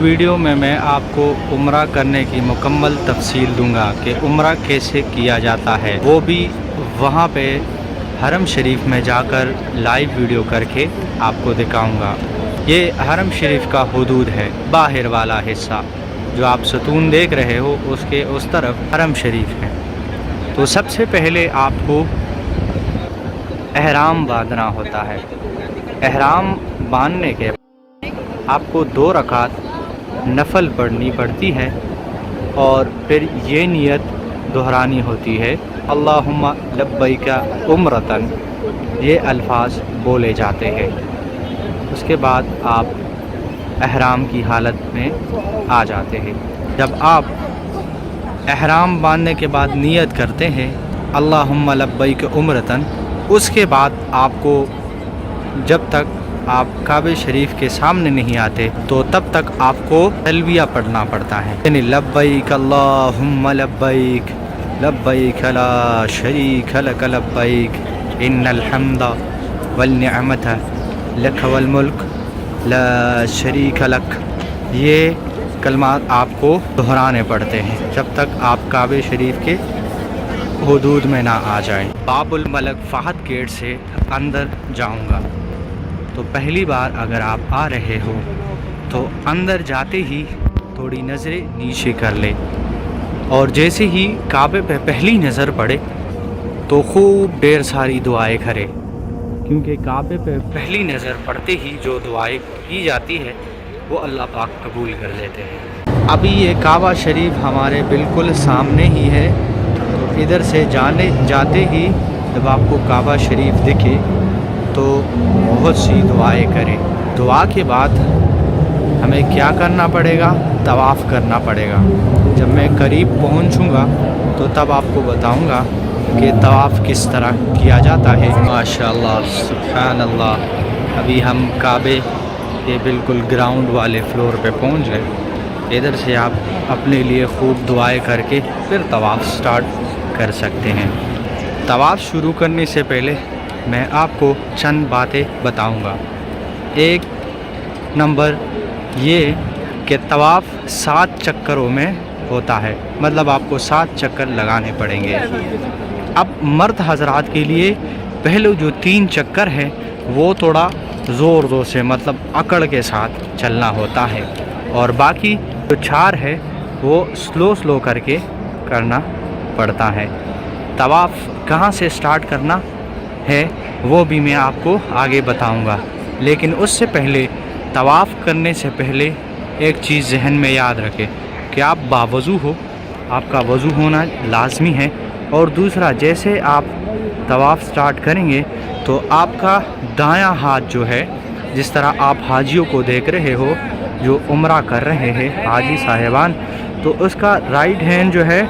Video میں آپ کو عمرہ کرنے کی مکمل تفصیل دوں گا کہ عمرہ کیسے کیا جاتا ہے، وہ بھی وہاں پہ حرم شریف میں جا کر لائیو ویڈیو کر کے آپ کو دکھاؤں گا۔ یہ حرم شریف کا حدود ہے، باہر والا حصہ جو آپ ستون دیکھ رہے ہو اس کے اس طرف حرم شریف ہے۔ تو سب سے پہلے آپ کو احرام باندھنا ہوتا ہے۔ احرام باندھنے کے آپ کو 2 رکعت نفل پڑھنی پڑتی ہے اور پھر یہ نیت دہرانی ہوتی ہے، اللہم لبیک عمرتن، یہ الفاظ بولے جاتے ہیں۔ اس کے بعد آپ احرام کی حالت میں آ جاتے ہیں۔ جب آپ احرام باندھنے کے بعد نیت کرتے ہیں اللہم لبیک عمرتن، اس کے بعد آپ کو جب تک آپ کعبہ شریف کے سامنے نہیں آتے تو تب تک آپ کو تلبیہ پڑھنا پڑتا ہے، یعنی لبیک اللہم لبیک لبیک لا شریک لک لبیک ان الحمد والنعمت لک والملک لا شریک لک۔ یہ کلمات آپ کو دہرانے پڑتے ہیں جب تک آپ کعبہ شریف کے حدود میں نہ آ جائیں۔ باب الملک فہد گیٹ سے اندر جاؤں گا، تو پہلی بار اگر آپ آ رہے ہو تو اندر جاتے ہی تھوڑی نظریں نیچے کر لے، اور جیسے ہی کعبے پہ پہلی نظر پڑے تو خوب ڈھیر ساری دعائیں کرے، کیونکہ کعبے پہ پہلی نظر پڑتے ہی جو دعائیں کی جاتی ہے وہ اللہ پاک قبول کر لیتے ہیں۔ ابھی یہ کعبہ شریف ہمارے بالکل سامنے ہی ہے، تو ادھر سے جاتے ہی جب آپ کو کعبہ شریف دکھے تو بہت سی دعائیں کریں۔ دعا کے بعد ہمیں کیا کرنا پڑے گا؟ طواف کرنا پڑے گا۔ جب میں قریب پہنچوں گا تو تب آپ کو بتاؤں گا کہ طواف کس طرح کیا جاتا ہے۔ ماشاءاللہ سبحان اللہ، ابھی ہم کعبے کے بالکل گراؤنڈ والے فلور پہ پہنچ گئے۔ ادھر سے آپ اپنے لیے خوب دعائیں کر کے پھر طواف سٹارٹ کر سکتے ہیں۔ طواف شروع کرنے سے پہلے میں آپ کو چند باتیں بتاؤں گا۔ ایک نمبر یہ کہ طواف 7 چکروں میں ہوتا ہے، مطلب آپ کو 7 چکر لگانے پڑیں گے۔ اب مرد حضرات کے لیے پہلے جو 3 چکر ہیں وہ تھوڑا زور سے، مطلب اکڑ کے ساتھ چلنا ہوتا ہے، اور باقی جو 4 ہے وہ سلو کر کے کرنا پڑتا ہے۔ طواف کہاں سے سٹارٹ کرنا ہے وہ بھی میں آپ کو آگے بتاؤں گا، لیکن اس سے پہلے طواف کرنے سے پہلے ایک چیز ذہن میں یاد رکھیں کہ آپ باوضو ہو، آپ کا وضو ہونا لازمی ہے۔ اور دوسرا، جیسے آپ طواف سٹارٹ کریں گے تو آپ کا دایاں ہاتھ جو ہے، جس طرح آپ حاجیوں کو دیکھ رہے ہو جو عمرہ کر رہے ہیں حاجی صاحبان، تو اس کا رائٹ ہینڈ جو ہے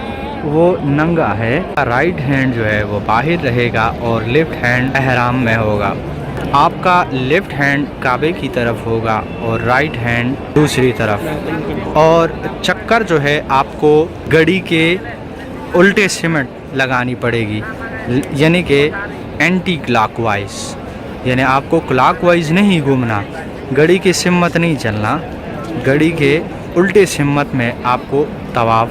وہ ننگا ہے، رائٹ ہینڈ جو ہے وہ باہر رہے گا اور لیفٹ ہینڈ احرام میں ہوگا۔ آپ کا لیفٹ ہینڈ کعبے کی طرف ہوگا اور رائٹ ہینڈ دوسری طرف، اور چکر جو ہے آپ کو گھڑی کے الٹے سمت لگانی پڑے گی، یعنی کہ اینٹی کلاک وائز، یعنی آپ کو کلاک وائز نہیں گھومنا، گھڑی کی سمت نہیں چلنا، گھڑی کے الٹے سمت میں آپ کو طواف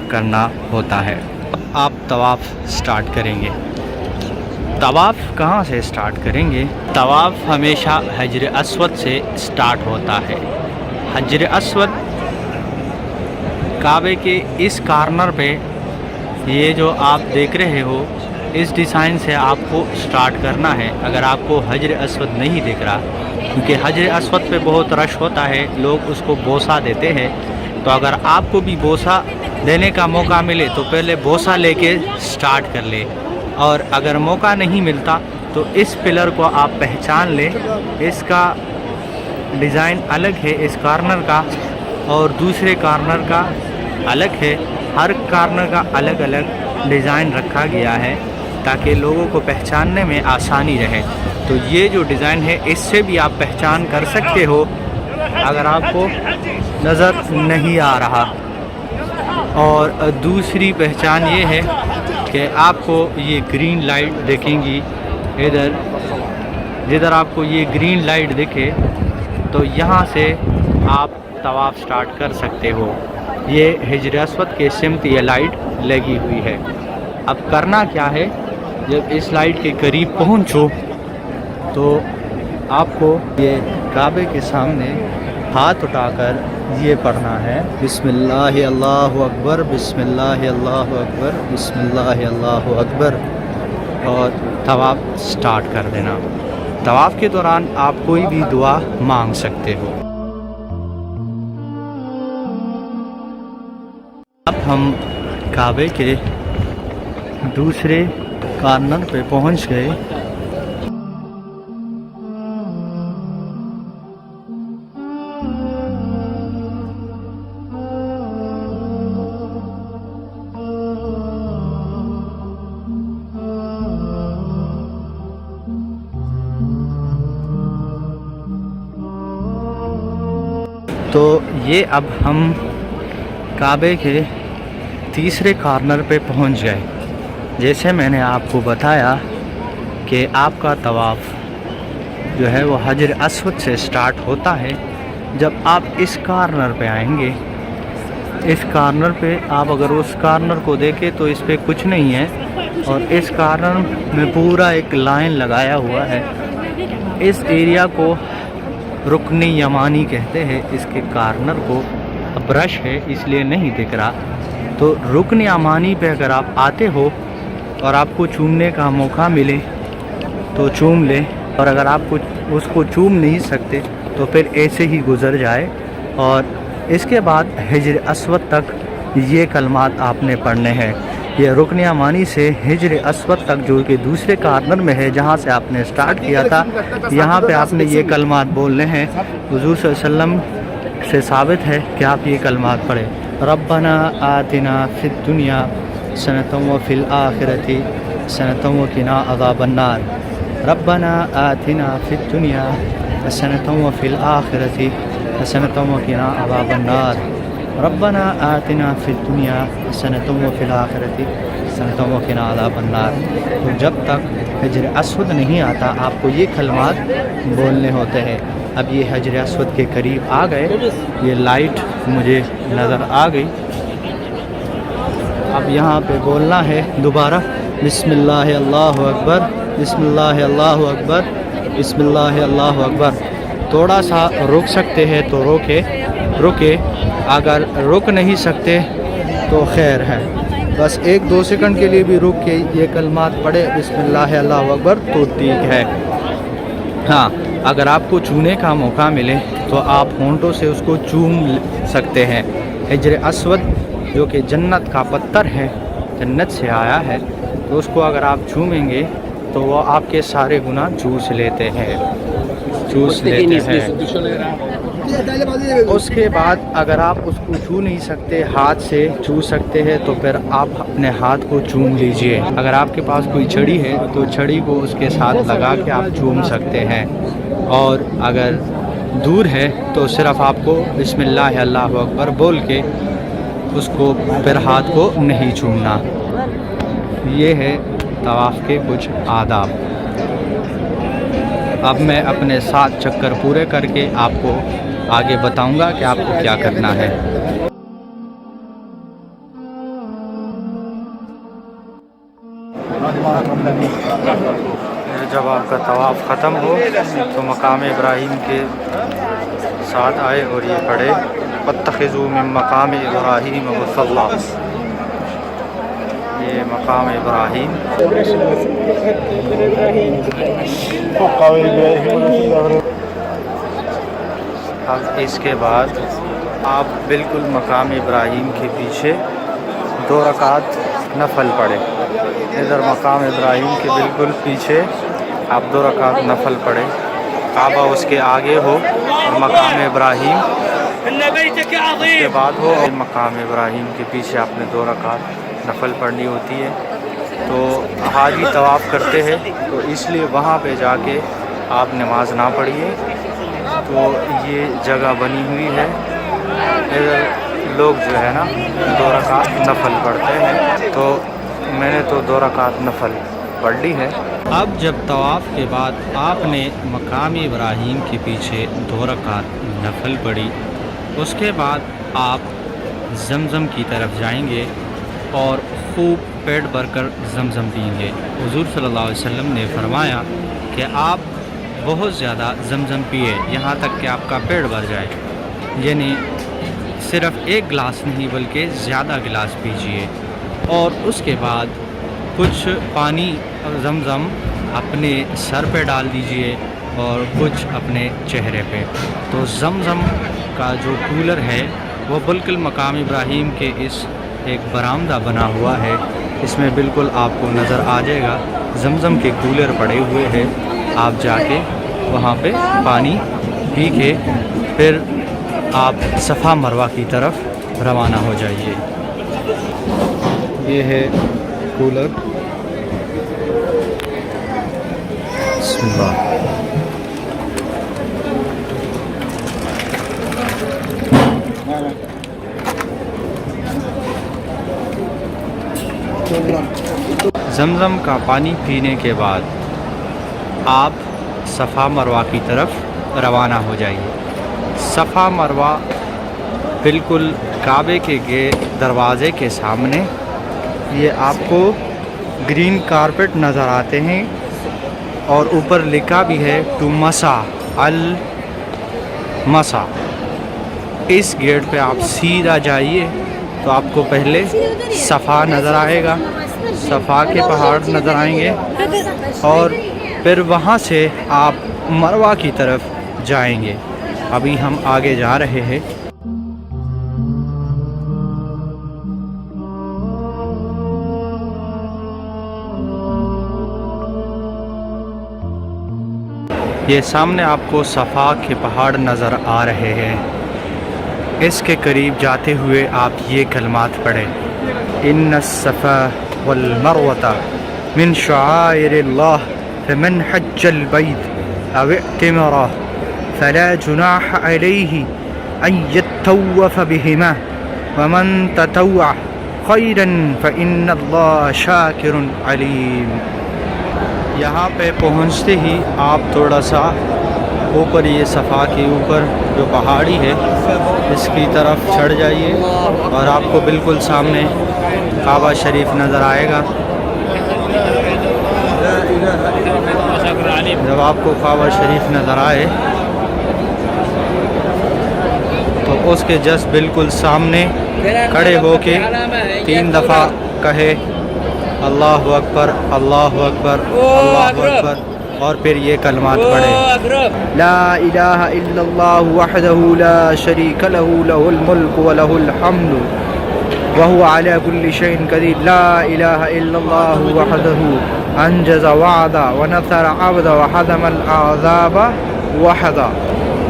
کرنا ہوتا ہے۔ آپ طواف سٹارٹ کریں گے۔ طواف کہاں سے سٹارٹ کریں گے؟ طواف ہمیشہ حجر اسود سے سٹارٹ ہوتا ہے۔ حجر اسود کعبے کے اس کارنر پہ، یہ جو آپ دیکھ رہے ہو اس ڈیزائن سے آپ کو سٹارٹ کرنا ہے۔ اگر آپ کو حجر اسود نہیں دکھ رہا، کیونکہ حجر اسود پہ بہت رش ہوتا ہے، لوگ اس کو بوسہ دیتے ہیں، تو اگر آپ کو بھی بوسہ دینے کا موقع ملے تو پہلے بوسہ لے کے سٹارٹ کر لے، اور اگر موقع نہیں ملتا تو اس پلر کو آپ پہچان لیں، اس کا ڈیزائن الگ ہے اس کارنر کا، اور دوسرے کارنر کا الگ ہے، ہر کارنر کا الگ الگ ڈیزائن رکھا گیا ہے تاکہ لوگوں کو پہچاننے میں آسانی رہے۔ تو یہ جو ڈیزائن ہے اس سے بھی آپ پہچان کر سکتے ہو اگر آپ کو نظر نہیں آ رہا۔ اور دوسری پہچان یہ ہے کہ آپ کو یہ گرین لائٹ دیکھیں گی، جدھر آپ کو یہ گرین لائٹ دکھے تو یہاں سے آپ طواف سٹارٹ کر سکتے ہو۔ یہ حجر اسود کے سمت یہ لائٹ لگی ہوئی ہے۔ اب کرنا کیا ہے، جب اس لائٹ کے قریب پہنچو تو آپ کو یہ کعبے کے سامنے ہاتھ اٹھا کر یہ پڑھنا ہے، بسم اللہ اللہ اکبر، بسم اللہ اللہ اکبر، بسم اللہ اللہ اکبر، اور طواف سٹارٹ کر دینا۔ طواف کے دوران آپ کوئی بھی دعا مانگ سکتے ہو۔ اب ہم کعبے کے دوسرے کارنر پہ پہنچ گئے۔ تو یہ اب ہم کعبے کے تیسرے کارنر پہ پہنچ گئے۔ جیسے میں نے آپ کو بتایا کہ آپ کا طواف جو ہے وہ حجر اسود سے سٹارٹ ہوتا ہے۔ جب آپ اس کارنر پہ آئیں گے، اس کارنر پہ آپ اگر اس کارنر کو دیکھیں تو اس پہ کچھ نہیں ہے، اور اس کارنر میں پورا ایک لائن لگایا ہوا ہے۔ اس ایریا کو رکن یمانی کہتے ہیں۔ اس کے کارنر کو برش ہے اس لیے نہیں دکھ رہا، تو رکن یمانی پہ اگر آپ آتے ہو اور آپ کو چومنے کا موقع ملے تو چوم لیں، اور اگر آپ اس کو چوم نہیں سکتے تو پھر ایسے ہی گزر جائے۔ اور اس کے بعد حجر اسود تک یہ کلمات آپ نے پڑھنے ہیں۔ یہ رکن یمانی سے حجر اسود تک جو کہ دوسرے کارنر میں ہے جہاں سے آپ نے سٹارٹ کیا تھا، یہاں پہ آپ نے یہ کلمات بولنے ہیں۔ حضور صلی اللہ علیہ وسلم سے ثابت ہے کہ آپ یہ کلمات پڑھیں، ربنا آتنا فی الدنیا حسنۃ وفی الآخرۃ حسنۃ وقنا عذاب النار، ربنا آتنا فی الدنیا حسنۃ وفی الآخرۃ حسنۃ وقنا عذاب النار، ربنا آتنا فی الدنیا حسنۃ وفی الآخرۃ حسنۃ وقنا عذاب النار۔ تو جب تک حجر اسود نہیں آتا آپ کو یہ کلمات بولنے ہوتے ہیں۔ اب یہ حجر اسود کے قریب آ گئے، یہ لائٹ مجھے نظر آ گئی۔ اب یہاں پہ بولنا ہے دوبارہ، بسم اللہ اللہ اکبر، بسم اللہ اللہ اکبر، بسم اللہ اللہ اکبر۔ تھوڑا سا رک سکتے ہیں تو رکے، اگر رک نہیں سکتے تو خیر ہے، بس 1-2 سیکنڈ کے لیے بھی رک کے یہ کلمات پڑھے، بسم اللہ اللہ اکبر، تو ٹھیک ہے۔ ہاں، اگر آپ کو چونے کا موقع ملے تو آپ ہونٹوں سے اس کو چوم سکتے ہیں۔ حجر اسود جو کہ جنت کا پتھر ہے، جنت سے آیا ہے، تو اس کو اگر آپ چومیں گے تو وہ آپ کے سارے گناہ چوس لیتے ہیں۔ اس کے بعد اگر آپ اس کو چھو نہیں سکتے، ہاتھ سے چھو سکتے ہیں تو پھر آپ اپنے ہاتھ کو چوم لیجئے۔ اگر آپ کے پاس کوئی چھڑی ہے تو چھڑی کو اس کے ساتھ لگا کے آپ چوم سکتے ہیں، اور اگر دور ہے تو صرف آپ کو بسم اللہ اللہ اکبر بول کے اس کو پھر ہاتھ کو نہیں چومنا۔ یہ ہے طواف کے کچھ آداب۔ اب میں اپنے 7 چکر پورے کر کے آپ کو آگے بتاؤں گا کہ آپ کو کیا کرنا ہے۔ جب آپ کا طواف ختم ہو تو مقام ابراہیم کے ساتھ آئے اور یہ پڑھے، واتخذوا من مقام ابراہیم مصلی۔ یہ مقام ابراہیم، اب اس کے بعد آپ بالکل مقام ابراہیم کے پیچھے 2 رکعت نفل پڑھیں۔ ادھر مقام ابراہیم کے بالکل پیچھے آپ 2 رکعت نفل پڑھیں، کعبہ اس کے آگے ہو اور مقام ابراہیم اس کے بعد ہو، اور مقام ابراہیم کے پیچھے آپ نے 2 رکعت نفل پڑھنی ہوتی ہے۔ تو حاجی طواف کرتے ہیں تو اس لیے وہاں پہ جا کے آپ نماز نہ پڑھیے۔ تو یہ جگہ بنی ہوئی ہے، ادھر لوگ جو ہے نا 2 رکعت نفل پڑھتے ہیں، تو میں نے تو 2 رکعت نفل پڑھ لی ہے۔ اب جب طواف کے بعد آپ نے مقام ابراہیم کے پیچھے 2 رکعت نفل پڑھی اس کے بعد آپ زمزم کی طرف جائیں گے اور خوب پیٹ بھر کر زمزم پئیں گے۔ حضور صلی اللہ علیہ وسلم نے فرمایا کہ آپ بہت زیادہ زمزم پیے یہاں تک کہ آپ کا پیٹ بھر جائے، یعنی صرف ایک گلاس نہیں بلکہ زیادہ گلاس پیجیے، اور اس کے بعد کچھ پانی زمزم اپنے سر پہ ڈال دیجئے اور کچھ اپنے چہرے پہ۔ تو زمزم کا جو کولر ہے وہ بالکل مقام ابراہیم کے اس ایک برآمدہ بنا ہوا ہے، اس میں بالکل آپ کو نظر آ جائے گا زمزم کے کولر پڑے ہوئے ہیں۔ آپ جا کے وہاں پہ پانی پی کے پھر آپ صفا مروہ کی طرف روانہ ہو جائیے۔ یہ ہے کولر، بسم اللہ۔ زمزم کا پانی پینے کے بعد آپ صفا مروہ کی طرف روانہ ہو جائیے۔ صفا مروہ بالکل کعبے کے دروازے کے سامنے، یہ آپ کو گرین کارپٹ نظر آتے ہیں اور اوپر لکھا بھی ہے ٹو مسا المسا۔ اس گیٹ پہ آپ سیدھا جائیے تو آپ کو پہلے صفا نظر آئے گا، صفا کے پہاڑ نظر آئیں گے، اور پھر وہاں سے آپ مروہ کی طرف جائیں گے۔ ابھی ہم آگے جا رہے ہیں۔ یہ سامنے آپ کو صفا کے پہاڑ نظر آ رہے ہیں، اس کے قریب جاتے ہوئے آپ یہ کلمات پڑھیں: ان الصفا والمروة من شعائر اللہ فمن حج البیت او اعتمر فلا جناح علیہ ان یطوف بہما ومن تطوع خیرا فإن اللہ شاکر علیم۔ یہاں پہ پہنچتے ہی آپ تھوڑا سا اوپر، یہ صفا کے اوپر جو پہاڑی ہے اس کی طرف چڑھ جائیے اور آپ کو بالکل سامنے کعبہ شریف نظر آئے گا۔ جب آپ کو کعبہ شریف نظر آئے تو اس کے جسٹ بالکل سامنے کھڑے ہو کے 3 دفعہ کہے اللہ اکبر اللہ اکبر اللہ اکبر، اور پھر یہ کلمات پڑھے: لا الہ الا اللہ وحدہ لا شریک لہ لہ الملک ولہ الحمد وهو على كل شيء قدير لا الہ الا اللہ وحدہ انجز وعدا ونصر عبدا وحدم العذاب وحدا۔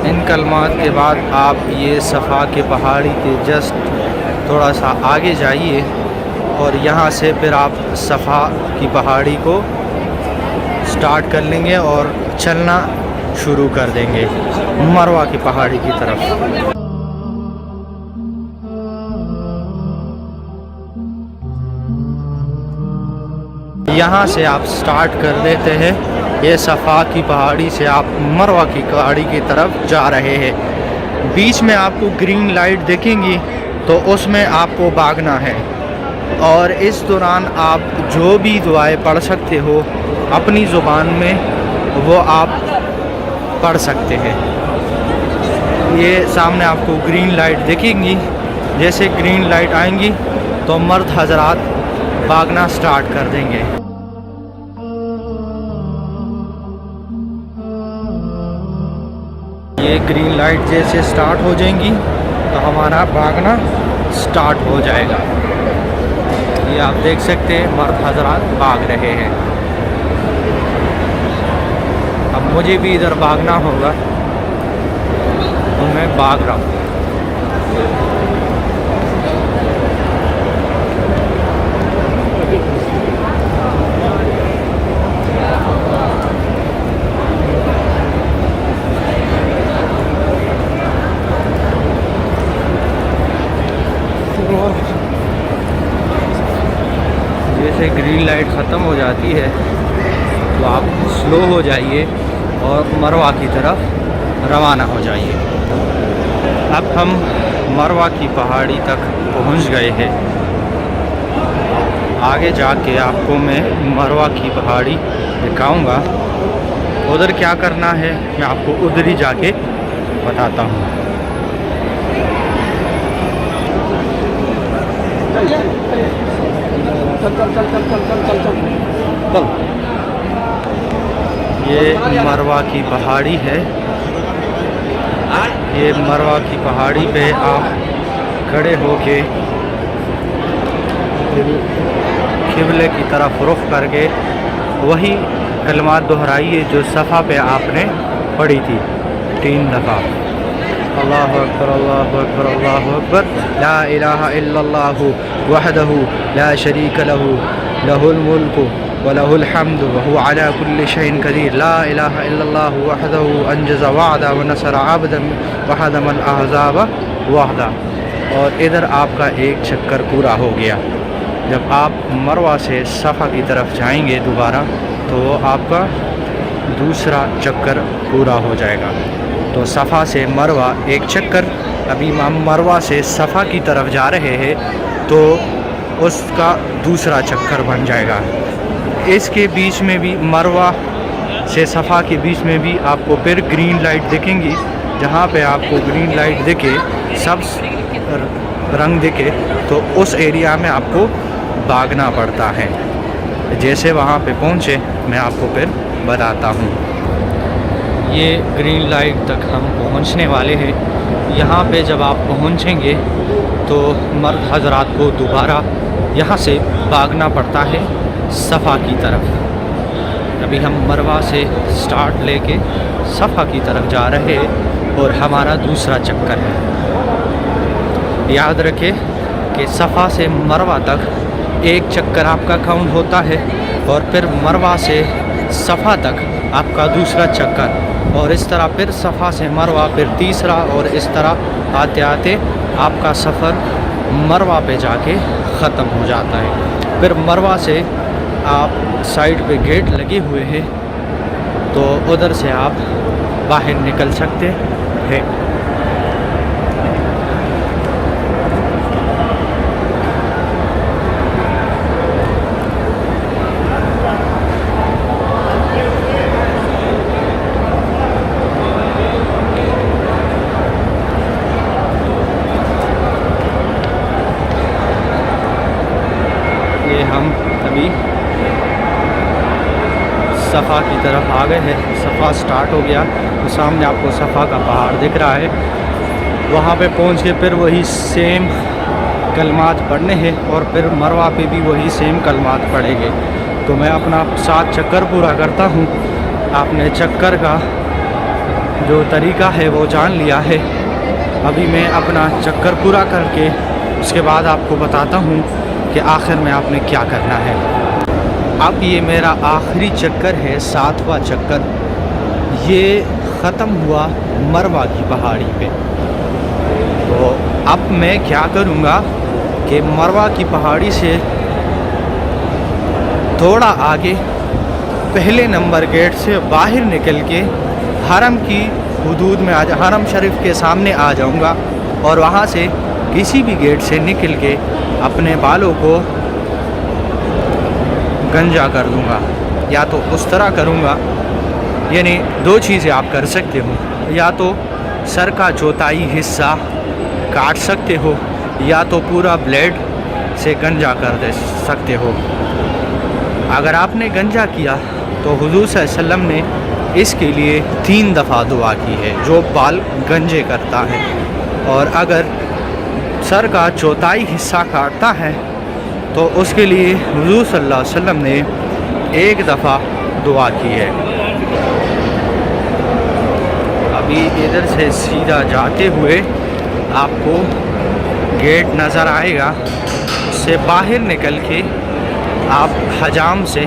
ان کلمات کے بعد آپ یہ صفا کے پہاڑی کے جسٹ تھوڑا سا آگے جائیے اور یہاں سے پھر آپ صفا کی پہاڑی کو سٹارٹ کر لیں گے اور چلنا شروع کر دیں گے مروہ کی پہاڑی کی طرف۔ یہاں سے آپ سٹارٹ کر دیتے ہیں، یہ صفا کی پہاڑی سے آپ مروہ کی پہاڑی کی طرف جا رہے ہیں۔ بیچ میں آپ کو گرین لائٹ دیکھیں گی تو اس میں آپ کو بھاگنا ہے، اور اس دوران آپ جو بھی دعائیں پڑھ سکتے ہو اپنی زبان میں وہ آپ پڑھ سکتے ہیں۔ یہ سامنے آپ کو گرین لائٹ دیکھیں گی، جیسے گرین لائٹ آئیں گی تو مرد حضرات بھاگنا سٹارٹ کر دیں گے۔ یہ گرین لائٹ جیسے سٹارٹ ہو جائیں گی تو ہمارا بھاگنا سٹارٹ ہو جائے گا۔ یہ آپ دیکھ سکتے ہیں مرد حضرات بھاگ رہے ہیں۔ اب مجھے بھی ادھر بھاگنا ہوگا تو میں بھاگ رہا ہوں۔ جیسے گرین لائٹ ختم ہو جاتی ہے تو آپ سلو ہو جائیے اور مروہ کی طرف روانہ ہو جائیے۔ اب ہم مروہ کی پہاڑی تک پہنچ گئے ہیں. آگے جا کے آپ کو میں مروہ کی پہاڑی دکھاؤں گا. ادھر کیا کرنا ہے میں آپ کو ادھر ہی جا کے بتاتا ہوں. یہ مروہ کی پہاڑی ہے. یہ مروہ کی پہاڑی پہ آپ کھڑے ہو کے قبلے کی طرف رخ کر کے وہی کلمات دہرائیے جو صفا پہ آپ نے پڑھی تھی 3 دفعہ. اللہ اکبر اللہ اکبر اللہ اکبر لا الہ الا اللہ وحدہ لا شریک لہ لہ الملک ولہ الحمد وہو علی کل شیء قدیر لا الہ الا اللہ وحدہ انجز وعدہ ونصر عبدا وحدم الاحزاب وحدہ. اور ادھر آپ کا ایک چکر پورا ہو گیا. جب آپ مروہ سے صفا کی طرف جائیں گے دوبارہ تو آپ کا دوسرا چکر پورا ہو جائے گا. تو صفا سے مروہ ایک چکر. ابھی ہم مروہ سے صفا کی طرف جا رہے ہیں تو اس کا دوسرا چکر بن جائے گا. اس کے بیچ میں بھی مروہ سے صفا کے بیچ میں بھی آپ کو پھر گرین لائٹ دکھیں گی. جہاں پہ آپ کو گرین لائٹ دکھے سبز رنگ دکھے تو اس ایریا میں آپ کو بھاگنا پڑتا ہے. جیسے وہاں پہ پہنچے میں آپ کو پھر بتاتا ہوں. یہ گرین لائٹ تک ہم پہنچنے والے ہیں. یہاں پہ جب آپ پہنچیں گے تو مرد حضرات کو دوبارہ یہاں سے بھاگنا پڑتا ہے صفا کی طرف. ابھی ہم مروہ سے سٹارٹ لے کے صفا کی طرف جا رہے ہیں اور ہمارا دوسرا چکر ہے. یاد رکھے کہ صفا سے مروہ تک ایک چکر آپ کا کاؤنٹ ہوتا ہے اور پھر مروہ سے صفا تک آپ کا دوسرا چکر, اور اس طرح پھر صفا سے مروہ پھر تیسرا, اور اس طرح آتے آتے آپ کا سفر مروہ پہ جا کے ختم ہو جاتا ہے. پھر مروہ سے آپ سائڈ پہ گیٹ لگے ہوئے ہیں تو ادھر سے آپ باہر نکل سکتے ہیں. ہم ابھی صفا کی طرف آ گئے ہیں. صفا سٹارٹ ہو گیا تو سامنے آپ کو صفا کا پہاڑ دکھ رہا ہے. وہاں پہ پہنچ کے پھر وہی سیم کلمات پڑھنے ہیں اور پھر مروہ پہ بھی وہی سیم کلمات پڑھیں گے. تو میں اپنا 7 چکر پورا کرتا ہوں. آپ نے چکر کا جو طریقہ ہے وہ جان لیا ہے. ابھی میں اپنا چکر پورا کر کے اس کے بعد آپ کو بتاتا ہوں کہ آخر میں آپ نے کیا کرنا ہے. اب یہ میرا آخری چکر ہے 7واں چکر. یہ ختم ہوا مروہ کی پہاڑی پہ. تو اب میں کیا کروں گا کہ مروہ کی پہاڑی سے تھوڑا آگے پہلے نمبر گیٹ سے باہر نکل کے حرم کی حدود میں حرم شریف کے سامنے آ جاؤں گا اور وہاں سے کسی بھی گیٹ سے نکل کے اپنے بالوں کو گنجا کر دوں گا. یا تو اس طرح کروں گا, یعنی 2 چیزیں آپ کر سکتے ہو. یا تو سر کا چوتھائی حصہ کاٹ سکتے ہو یا تو پورا بلیڈ سے گنجا کر دے سکتے ہو. اگر آپ نے گنجا کیا تو حضور صلی اللہ علیہ وسلم نے اس کے لیے 3 دفعہ دعا کی ہے جو بال گنجے کرتا ہے. اور اگر سر کا چوتھائی حصہ کاٹتا ہے تو اس کے لیے حضور صلی اللہ علیہ وسلم نے 1 دفعہ دعا کی ہے. ابھی ادھر سے سیدھا جاتے ہوئے آپ کو گیٹ نظر آئے گا. اس سے باہر نکل کے آپ حجام سے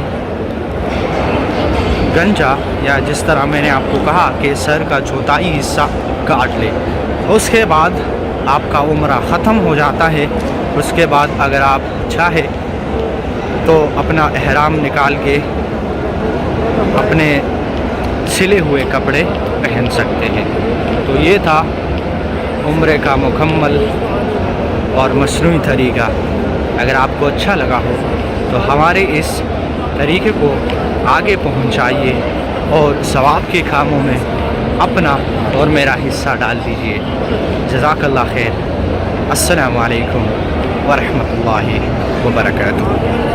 گنجا یا جس طرح میں نے آپ کو کہا کہ سر کا چوتھائی حصہ کاٹ لے. اس کے بعد آپ کا عمرہ ختم ہو جاتا ہے. اس کے بعد اگر آپ چاہے تو اپنا احرام نکال کے اپنے سلے ہوئے کپڑے پہن سکتے ہیں. تو یہ تھا عمرے کا مکمل اور مصنوعی طریقہ اگر آپ کو اچھا لگا ہو تو ہمارے اس طریقے کو آگے پہنچائیے اور ثواب کے کاموں میں اپنا اور میرا حصہ ڈال دیجیے. جزاک اللہ خیر. السلام علیکم ورحمۃ اللہ وبرکاتہ.